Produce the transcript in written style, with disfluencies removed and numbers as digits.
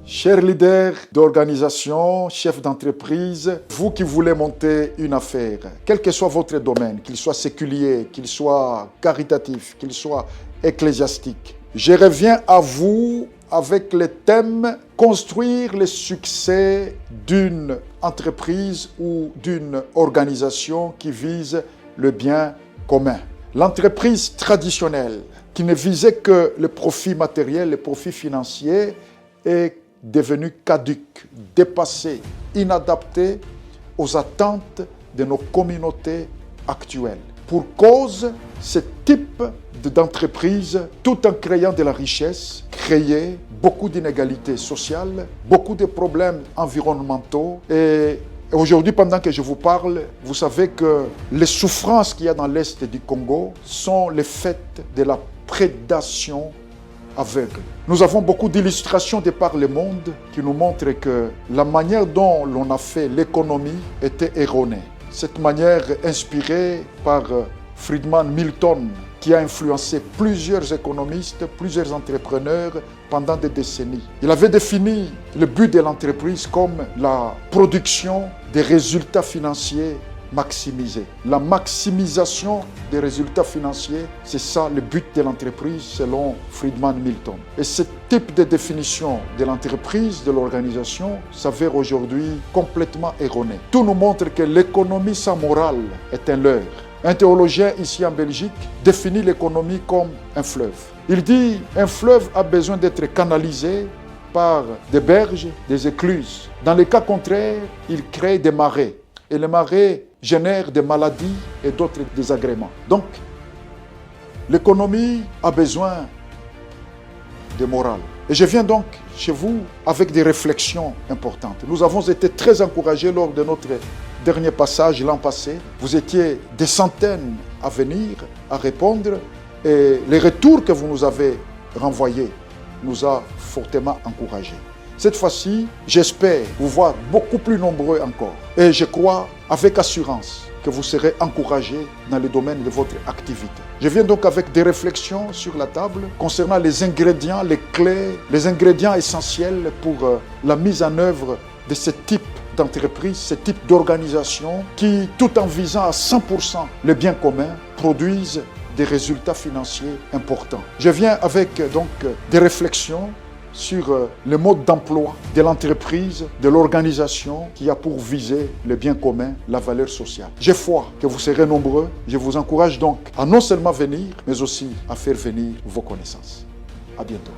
Chers leaders d'organisation, chefs d'entreprise, vous qui voulez monter une affaire, quel que soit votre domaine, qu'il soit séculier, qu'il soit caritatif, qu'il soit ecclésiastique, je reviens à vous avec le thème « Construire le succès d'une entreprise ou d'une organisation qui vise le bien commun ». L'entreprise traditionnelle qui ne visait que le profit matériel, le profit financier est devenue caduque, dépassée, inadaptée aux attentes de nos communautés actuelles. Pour cause, ce type d'entreprise, tout en créant de la richesse, créait beaucoup d'inégalités sociales, beaucoup de problèmes environnementaux. Et aujourd'hui, pendant que je vous parle, vous savez que les souffrances qu'il y a dans l'Est du Congo sont le fait de la prédation aveugle. Nous avons beaucoup d'illustrations de par le monde qui nous montrent que la manière dont l'on a fait l'économie était erronée. Cette manière inspirée par Friedman Milton, qui a influencé plusieurs économistes, plusieurs entrepreneurs pendant des décennies. Il avait défini le but de l'entreprise comme la production des résultats financiers maximisés. La maximisation des résultats financiers, c'est ça le but de l'entreprise selon Friedman Milton. Et ce type de définition de l'entreprise, de l'organisation, s'avère aujourd'hui complètement erroné. Tout nous montre que l'économie sans morale est un leurre. Un théologien ici en Belgique définit l'économie comme un fleuve. Il dit qu'un fleuve a besoin d'être canalisé par des berges, des écluses. Dans le cas contraire, il crée des marais. Et les marais génèrent des maladies et d'autres désagréments. Donc, l'économie a besoin de morale. Et je viens donc chez vous avec des réflexions importantes. Nous avons été très encouragés lors de notre dernier passage l'an passé. Vous étiez des centaines à venir, à répondre. Et les retours que vous nous avez renvoyés nous a fortement encouragés. Cette fois-ci, j'espère vous voir beaucoup plus nombreux encore. Et je crois avec assurance que vous serez encouragés dans le domaine de votre activité. Je viens donc avec des réflexions sur la table concernant les ingrédients, les clés, les ingrédients essentiels pour la mise en œuvre de ce type d'entreprise, ce type d'organisation qui, tout en visant à 100% le bien commun, produisent des résultats financiers importants. Je viens avec donc des réflexions sur le mode d'emploi de l'entreprise, de l'organisation qui a pour viser le bien commun, la valeur sociale. J'ai foi que vous serez nombreux. Je vous encourage donc à non seulement venir, mais aussi à faire venir vos connaissances. À bientôt.